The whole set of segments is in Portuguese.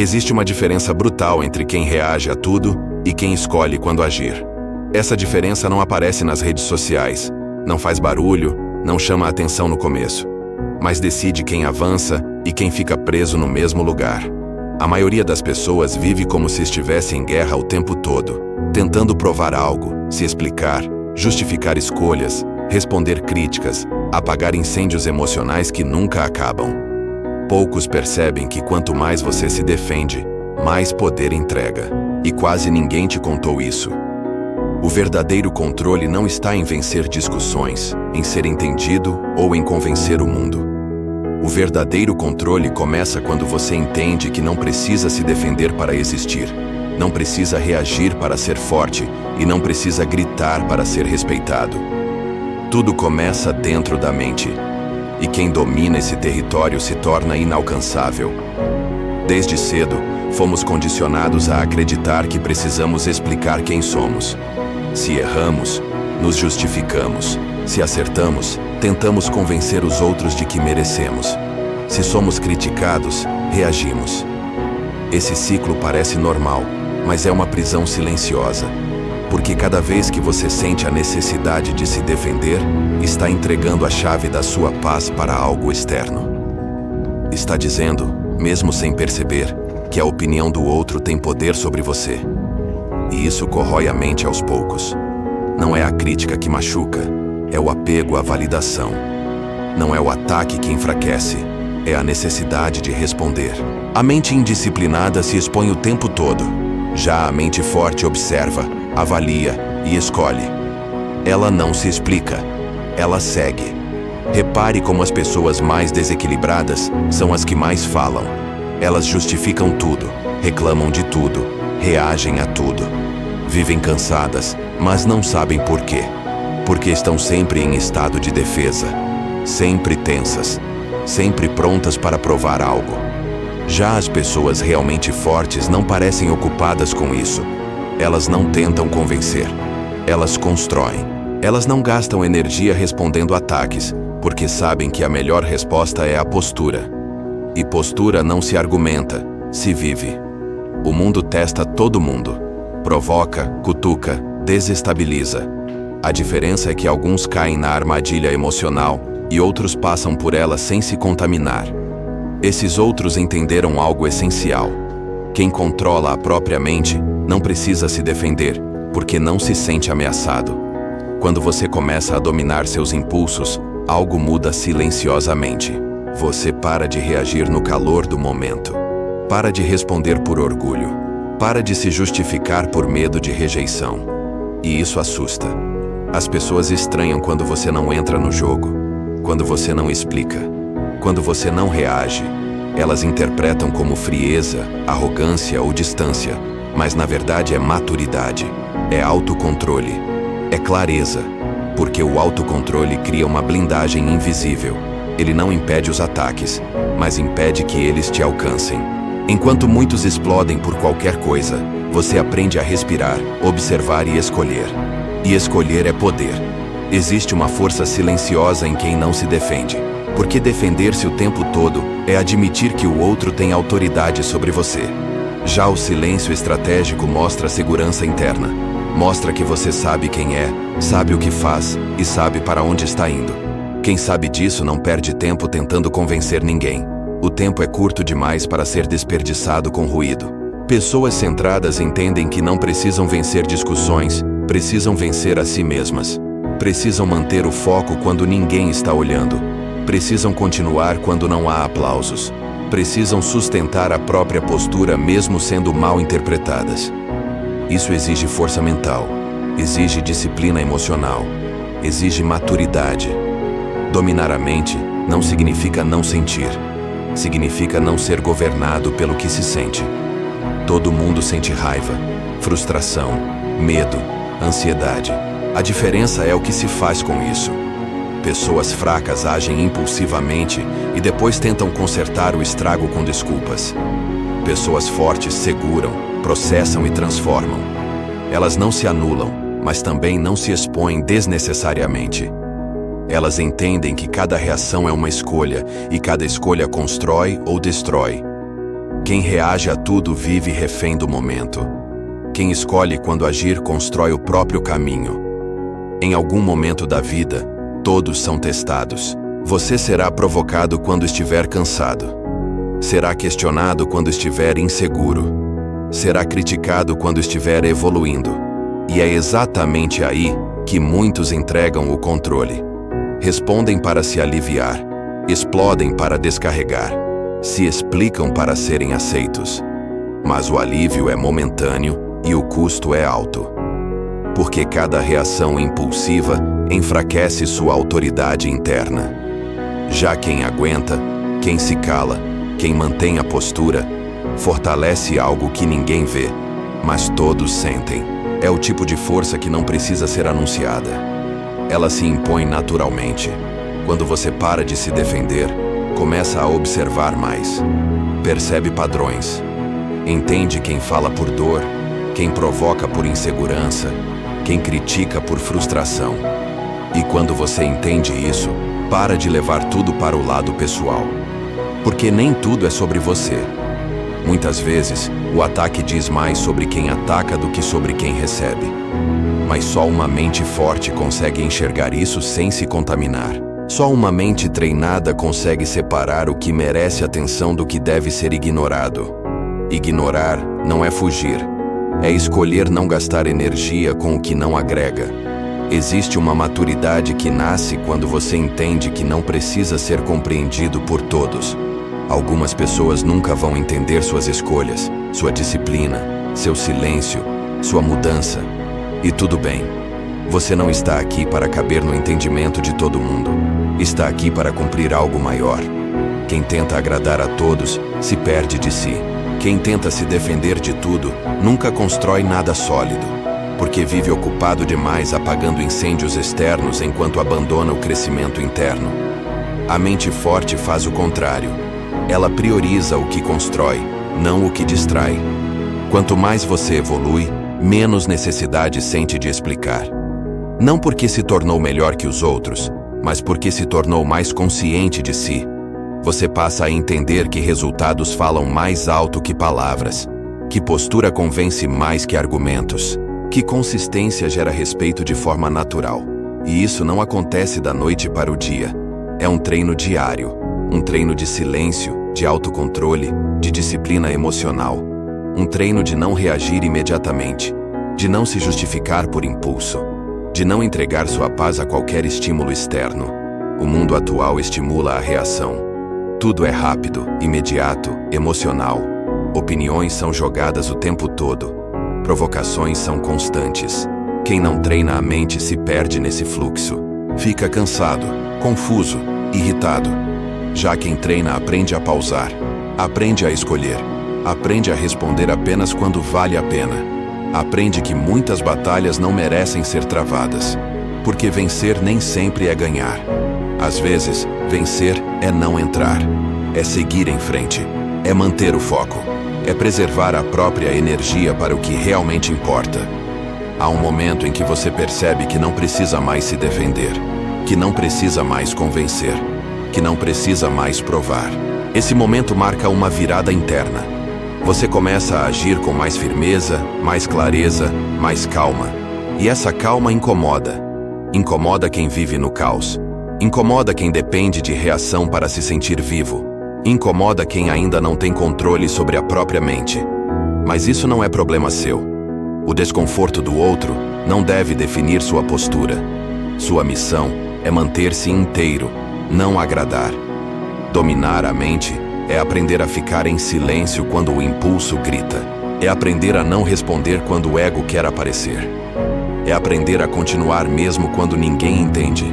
Existe uma diferença brutal entre quem reage a tudo e quem escolhe quando agir. Essa diferença não aparece nas redes sociais, não faz barulho, não chama a atenção no começo, mas decide quem avança e quem fica preso no mesmo lugar. A maioria das pessoas vive como se estivesse em guerra o tempo todo, tentando provar algo, se explicar, justificar escolhas, responder críticas, apagar incêndios emocionais que nunca acabam. Poucos percebem que quanto mais você se defende, mais poder entrega. E quase ninguém te contou isso. O verdadeiro controle não está em vencer discussões, em ser entendido ou em convencer o mundo. O verdadeiro controle começa quando você entende que não precisa se defender para existir, não precisa reagir para ser forte e não precisa gritar para ser respeitado. Tudo começa dentro da mente, e quem domina esse território se torna inalcançável. Desde cedo, fomos condicionados a acreditar que precisamos explicar quem somos. Se erramos, nos justificamos. Se acertamos, tentamos convencer os outros de que merecemos. Se somos criticados, reagimos. Esse ciclo parece normal, mas é uma prisão silenciosa. Porque cada vez que você sente a necessidade de se defender, está entregando a chave da sua paz para algo externo. Está dizendo, mesmo sem perceber, que a opinião do outro tem poder sobre você. E isso corrói a mente aos poucos. Não é a crítica que machuca, é o apego à validação. Não é o ataque que enfraquece, é a necessidade de responder. A mente indisciplinada se expõe o tempo todo. Já a mente forte observa, avalia e escolhe. Ela não se explica, ela segue. Repare como as pessoas mais desequilibradas são as que mais falam. Elas justificam tudo, reclamam de tudo, reagem a tudo. Vivem cansadas, mas não sabem por quê. Porque estão sempre em estado de defesa, sempre tensas, sempre prontas para provar algo. Já as pessoas realmente fortes não parecem ocupadas com isso. Elas não tentam convencer, elas constroem. Elas não gastam energia respondendo ataques, porque sabem que a melhor resposta é a postura. E postura não se argumenta, se vive. O mundo testa todo mundo. Provoca, cutuca, desestabiliza. A diferença é que alguns caem na armadilha emocional e outros passam por ela sem se contaminar. Esses outros entenderam algo essencial. Quem controla a própria mente não precisa se defender, porque não se sente ameaçado. Quando você começa a dominar seus impulsos, algo muda silenciosamente. Você para de reagir no calor do momento. Para de responder por orgulho. Para de se justificar por medo de rejeição. E isso assusta. As pessoas estranham quando você não entra no jogo, quando você não explica, quando você não reage. Elas interpretam como frieza, arrogância ou distância, mas na verdade é maturidade, é autocontrole, é clareza, porque o autocontrole cria uma blindagem invisível. Ele não impede os ataques, mas impede que eles te alcancem. Enquanto muitos explodem por qualquer coisa, você aprende a respirar, observar e escolher. E escolher é poder. Existe uma força silenciosa em quem não se defende. Porque defender-se o tempo todo é admitir que o outro tem autoridade sobre você. Já o silêncio estratégico mostra segurança interna. Mostra que você sabe quem é, sabe o que faz e sabe para onde está indo. Quem sabe disso não perde tempo tentando convencer ninguém. O tempo é curto demais para ser desperdiçado com ruído. Pessoas centradas entendem que não precisam vencer discussões, precisam vencer a si mesmas. Precisam manter o foco quando ninguém está olhando. Precisam continuar quando não há aplausos. Precisam sustentar a própria postura mesmo sendo mal interpretadas. Isso exige força mental, exige disciplina emocional, exige maturidade. Dominar a mente não significa não sentir. Significa não ser governado pelo que se sente. Todo mundo sente raiva, frustração, medo, ansiedade. A diferença é o que se faz com isso. Pessoas fracas agem impulsivamente e depois tentam consertar o estrago com desculpas. Pessoas fortes seguram, processam e transformam. Elas não se anulam, mas também não se expõem desnecessariamente. Elas entendem que cada reação é uma escolha e cada escolha constrói ou destrói. Quem reage a tudo vive refém do momento. Quem escolhe quando agir constrói o próprio caminho. Em algum momento da vida, todos são testados. Você será provocado quando estiver cansado. Será questionado quando estiver inseguro. Será criticado quando estiver evoluindo. E é exatamente aí que muitos entregam o controle. Respondem para se aliviar, explodem para descarregar, se explicam para serem aceitos. Mas o alívio é momentâneo e o custo é alto. Porque cada reação impulsiva enfraquece sua autoridade interna. Já quem aguenta, quem se cala, quem mantém a postura, fortalece algo que ninguém vê, mas todos sentem. É o tipo de força que não precisa ser anunciada. Ela se impõe naturalmente. Quando você para de se defender, começa a observar mais. Percebe padrões. Entende quem fala por dor, quem provoca por insegurança, quem critica por frustração. E quando você entende isso, para de levar tudo para o lado pessoal. Porque nem tudo é sobre você. Muitas vezes, o ataque diz mais sobre quem ataca do que sobre quem recebe. Mas só uma mente forte consegue enxergar isso sem se contaminar. Só uma mente treinada consegue separar o que merece atenção do que deve ser ignorado. Ignorar não é fugir. É escolher não gastar energia com o que não agrega. Existe uma maturidade que nasce quando você entende que não precisa ser compreendido por todos. Algumas pessoas nunca vão entender suas escolhas, sua disciplina, seu silêncio, sua mudança. E tudo bem. Você não está aqui para caber no entendimento de todo mundo. Está aqui para cumprir algo maior. Quem tenta agradar a todos, se perde de si. Quem tenta se defender de tudo, nunca constrói nada sólido, porque vive ocupado demais apagando incêndios externos enquanto abandona o crescimento interno. A mente forte faz o contrário. Ela prioriza o que constrói, não o que distrai. Quanto mais você evolui, menos necessidade sente de explicar. Não porque se tornou melhor que os outros, mas porque se tornou mais consciente de si. Você passa a entender que resultados falam mais alto que palavras, que postura convence mais que argumentos, que consistência gera respeito de forma natural. E isso não acontece da noite para o dia. É um treino diário, um treino de silêncio, de autocontrole, de disciplina emocional. Um treino de não reagir imediatamente, de não se justificar por impulso, de não entregar sua paz a qualquer estímulo externo. O mundo atual estimula a reação. Tudo é rápido, imediato, emocional. Opiniões são jogadas o tempo todo. Provocações são constantes. Quem não treina a mente se perde nesse fluxo. Fica cansado, confuso, irritado. Já quem treina aprende a pausar, aprende a escolher, aprende a responder apenas quando vale a pena. Aprende que muitas batalhas não merecem ser travadas, porque vencer nem sempre é ganhar. Às vezes, vencer é não entrar, é seguir em frente, é manter o foco, é preservar a própria energia para o que realmente importa. Há um momento em que você percebe que não precisa mais se defender, que não precisa mais convencer, que não precisa mais provar. Esse momento marca uma virada interna. Você começa a agir com mais firmeza, mais clareza, mais calma. E essa calma incomoda. Incomoda quem vive no caos. Incomoda quem depende de reação para se sentir vivo. Incomoda quem ainda não tem controle sobre a própria mente. Mas isso não é problema seu. O desconforto do outro não deve definir sua postura. Sua missão é manter-se inteiro, não agradar. Dominar a mente é aprender a ficar em silêncio quando o impulso grita. É aprender a não responder quando o ego quer aparecer. É aprender a continuar mesmo quando ninguém entende.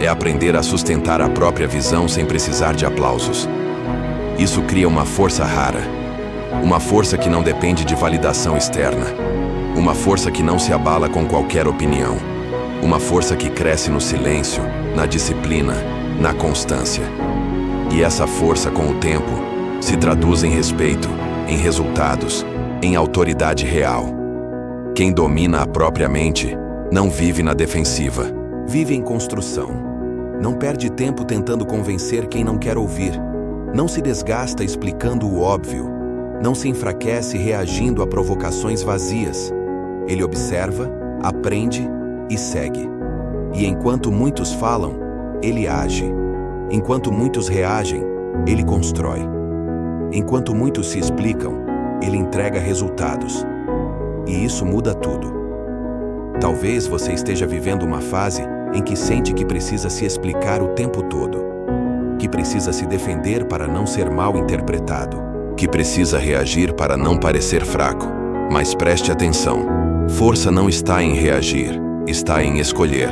É aprender a sustentar a própria visão sem precisar de aplausos. Isso cria uma força rara. Uma força que não depende de validação externa. Uma força que não se abala com qualquer opinião. Uma força que cresce no silêncio, na disciplina, na constância. E essa força, com o tempo, se traduz em respeito, em resultados, em autoridade real. Quem domina a própria mente não vive na defensiva, vive em construção. Não perde tempo tentando convencer quem não quer ouvir. Não se desgasta explicando o óbvio. Não se enfraquece reagindo a provocações vazias. Ele observa, aprende e segue. E enquanto muitos falam, ele age. Enquanto muitos reagem, ele constrói. Enquanto muitos se explicam, ele entrega resultados. E isso muda tudo. Talvez você esteja vivendo uma fase em que sente que precisa se explicar o tempo todo, que precisa se defender para não ser mal interpretado, que precisa reagir para não parecer fraco. Mas preste atenção, força não está em reagir, está em escolher.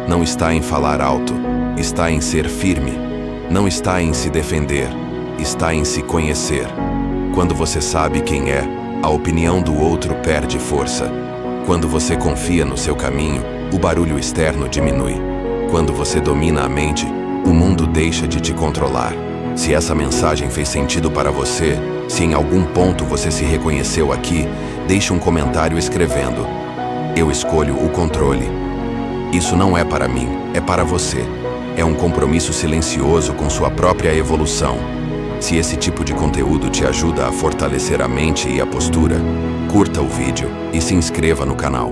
Não está em falar alto, está em ser firme. Não está em se defender, está em se conhecer. Quando você sabe quem é, a opinião do outro perde força. Quando você confia no seu caminho, o barulho externo diminui. Quando você domina a mente, o mundo deixa de te controlar. Se essa mensagem fez sentido para você, se em algum ponto você se reconheceu aqui, deixe um comentário escrevendo: "Eu escolho o controle". Isso não é para mim, é para você. É um compromisso silencioso com sua própria evolução. Se esse tipo de conteúdo te ajuda a fortalecer a mente e a postura, curta o vídeo e se inscreva no canal.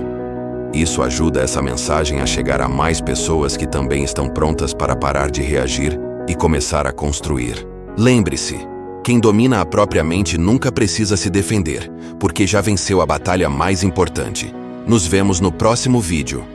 Isso ajuda essa mensagem a chegar a mais pessoas que também estão prontas para parar de reagir e começar a construir. Lembre-se, quem domina a própria mente nunca precisa se defender, porque já venceu a batalha mais importante. Nos vemos no próximo vídeo.